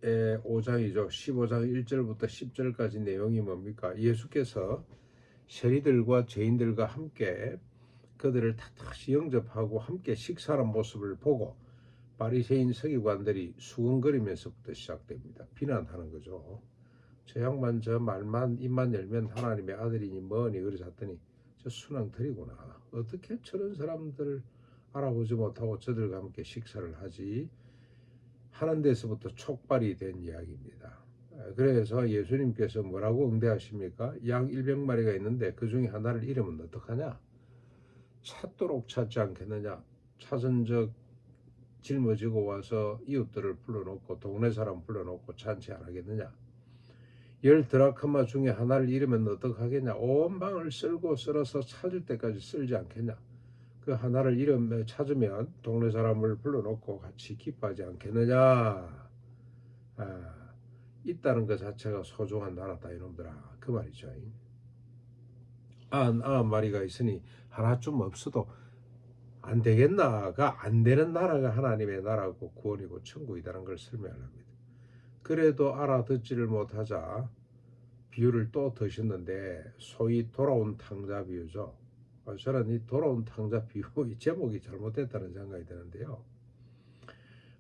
5장이죠. 15장 1절부터 10절까지 내용이 뭡니까? 예수께서 세리들과 죄인들과 함께 그들을 다시 영접하고 함께 식사하는 모습을 보고 바리새인 서기관들이 수근거리면서부터 시작됩니다. 비난하는 거죠. 저 양반 저 말만 입만 열면 하나님의 아들이니 뭐니 그러셨더니 저 순항들이구나. 어떻게 저런 사람들을 알아보지 못하고 저들과 함께 식사를 하지? 하는 데서부터 촉발이 된 이야기입니다. 그래서 예수님께서 뭐라고 응대하십니까? 양 100마리가 있는데 그 중에 하나를 잃으면 어떡하냐? 찾도록 찾지 않겠느냐? 찾은 적 짊어지고 와서 이웃들을 불러놓고 동네 사람 불러놓고 잔치 안 하겠느냐? 10드라크마 중에 하나를 잃으면 어떡하겠냐? 온 방을 쓸고 쓸어서 찾을 때까지 쓸지 않겠냐? 그 하나를 잃으면 찾으면 동네 사람을 불러놓고 같이 기뻐하지 않겠느냐? 있다는 것 자체가 소중한 나라다 이놈들아, 그 말이죠. 90마리가 있으니 하나쯤 없어도 안 되겠나가 안 되는 나라가 하나님의 나라고 구원이고 천국이라는 걸 설명합니다. 그래도 알아듣지를 못하자 비유를 또 드셨는데 소위 돌아온 탕자 비유죠. 저는 이 돌아온 탕자 비유 이 제목이 잘못됐다는 생각이 드는데요.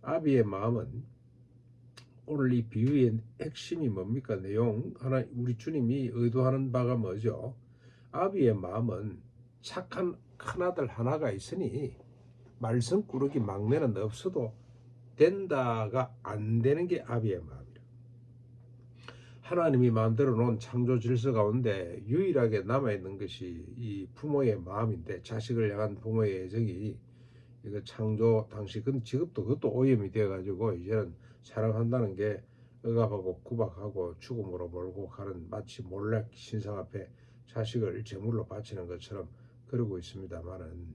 아비의 마음은 오늘 이 비유의 핵심이 뭡니까? 내용 하나 우리 주님이 의도하는 바가 뭐죠? 아비의 마음은 착한 큰아들 하나가 있으니 말썽꾸러기 막내는 없어도 된다가 안 되는 게 아비의 마음이라. 하나님이 만들어 놓은 창조 질서 가운데 유일하게 남아있는 것이 이 부모의 마음인데 자식을 향한 부모의 애정이 이거 창조 당시 지금도 그것도 오염이 되어가지고 이제는 사랑한다는 게 억압하고 구박하고 죽음으로 몰고 가는 마치 몰래 신상 앞에 자식을 제물로 바치는 것처럼 그러고 있습니다만은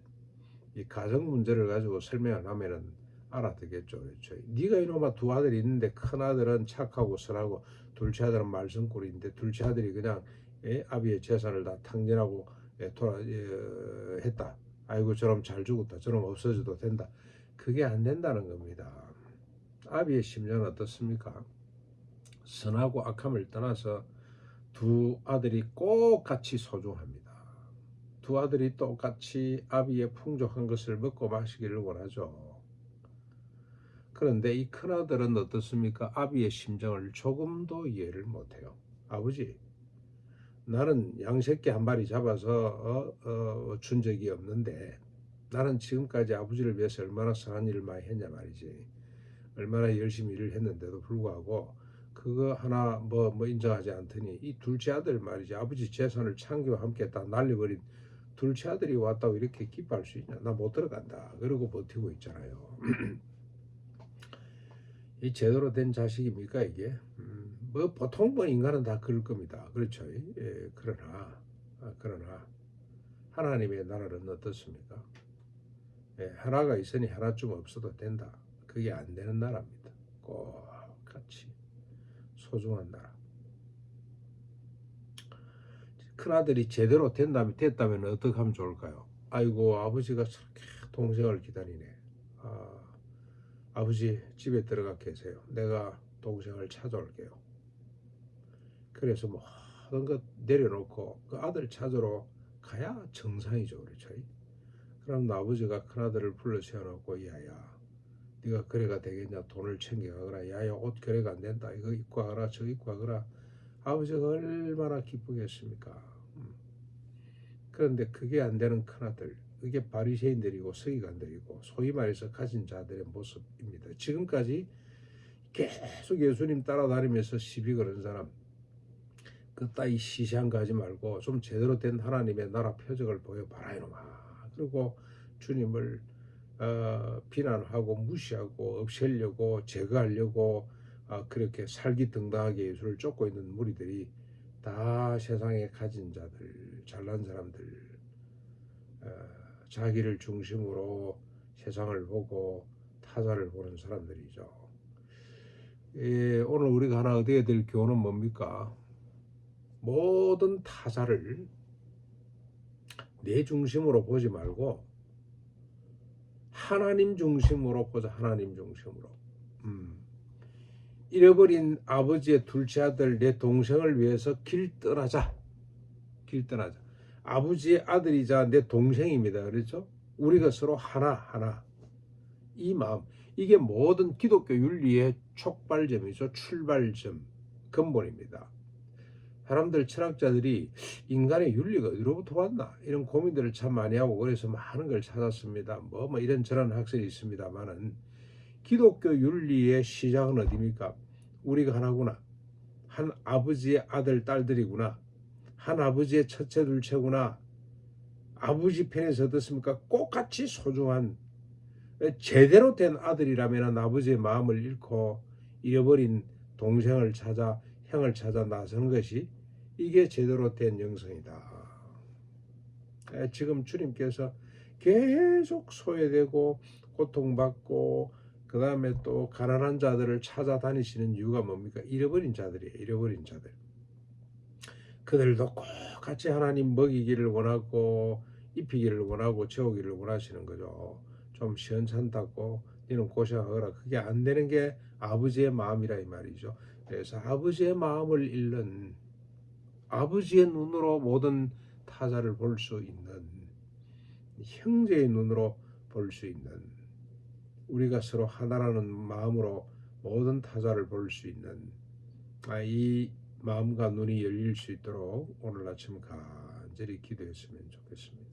이 가정 문제를 가지고 설명을 하면은 알아듣겠죠. 그렇죠. 네가 이놈아 두 아들이 있는데 큰 아들은 착하고 선하고 둘째 아들은 말썽꾸리인데 둘째 아들이 그냥 아비의 재산을 다 탕진하고 했다. 아이고 저럼 잘 죽었다. 저럼 없어져도 된다. 그게 안 된다는 겁니다. 아비의 심정은 어떻습니까? 선하고 악함을 떠나서 두 아들이 꼭 같이 소중합니다. 두 아들이 똑같이 아비의 풍족한 것을 먹고 마시기를 원하죠. 그런데 이 큰아들은 어떻습니까? 아비의 심정을 조금도 이해를 못해요. 아버지, 나는 양새끼 한 마리 잡아서 준 적이 없는데 나는 지금까지 아버지를 위해서 얼마나 선한 일을 많이 했냐 말이지. 얼마나 열심히 일을 했는데도 불구하고 그거 하나 뭐 인정하지 않더니 이 둘째 아들 말이지. 아버지 재산을 창기와 함께 다 날려버린 둘째 아들이 왔다고 이렇게 기뻐할 수 있냐? 나 못 들어간다. 그러고 버티고 있잖아요. 이 제대로 된 자식입니까 이게? 뭐 보통 뭐 인간은 다 그럴 겁니다. 그렇죠. 그러나 하나님의 나라는 어떻습니까? 하나가 있으니 하나쯤 없어도 된다. 그게 안 되는 나라입니다. 꼭 같이 소중한 나라. 큰아들이 제대로 됐다면 어떻게 하면 좋을까요? 아이고 아버지가 저렇게 동생을 기다리네. 아버지 집에 들어가 계세요. 내가 동생을 찾아올게요. 그래서 모든 것 내려놓고 그 아들 찾으러 가야 정상이죠. 그렇죠? 그럼 아버지가 큰아들을 불러 세워놓고 야야 네가 거래가 되겠냐? 돈을 챙겨가거라. 야야 옷 거래가 안 된다. 이거 입고 가거라. 저거 입고 가거라. 아버지가 얼마나 기쁘겠습니까? 그런데 그게 안 되는 큰아들, 이게 바리새인들이고 서기관들이고 소위 말해서 가진 자들의 모습입니다. 지금까지 계속 예수님 따라다니면서 시비 거는 사람, 그따위 시시한 거 하지 말고 좀 제대로 된 하나님의 나라 표적을 보여봐라 이놈아. 그리고 주님을 비난하고 무시하고 없애려고 제거하려고 그렇게 살기등당하게 예수를 쫓고 있는 무리들이 다 세상에 가진 자들, 잘난 사람들, 자기를 중심으로 세상을 보고 타자를 보는 사람들이죠. 오늘 우리가 하나 얻어야 될 교훈은 뭡니까? 모든 타자를 내 중심으로 보지 말고 하나님 중심으로 보자. 하나님 중심으로. 잃어버린 아버지의 둘째 아들 내 동생을 위해서 길 떠나자. 아버지의 아들이자 내 동생입니다. 그렇죠? 우리가 서로 하나. 이 마음, 이게 모든 기독교 윤리의 촉발점이죠. 출발점, 근본입니다. 사람들, 철학자들이 인간의 윤리가 어디로부터 왔나 이런 고민들을 참 많이 하고 그래서 많은 걸 찾았습니다. 뭐 이런저런 학설이 있습니다만은 기독교 윤리의 시작은 어디입니까? 우리가 하나구나. 한 아버지의 아들, 딸들이구나. 한 아버지의 첫째, 둘째구나. 아버지 편에서 어떻습니까? 똑같이 소중한 제대로 된 아들이라면 아버지의 마음을 잃고 잃어버린 동생을 찾아 형을 찾아 나서는 것이 이게 제대로 된 영성이다. 지금 주님께서 계속 소외되고 고통받고 그 다음에 또 가난한 자들을 찾아다니시는 이유가 뭡니까? 잃어버린 자들이에요. 잃어버린 자들. 그들도 꼭 같이 하나님 먹이기를 원하고 입히기를 원하고 채우기를 원하시는 거죠. 좀 시원찮다고 너는 고생하거라. 그게 안 되는 게 아버지의 마음이라 이 말이죠. 그래서 아버지의 마음을 잃는 아버지의 눈으로 모든 타자를 볼 수 있는 형제의 눈으로 볼 수 있는 우리가 서로 하나라는 마음으로 모든 타자를 볼 수 있는 이 마음과 눈이 열릴 수 있도록 오늘 아침 간절히 기도했으면 좋겠습니다.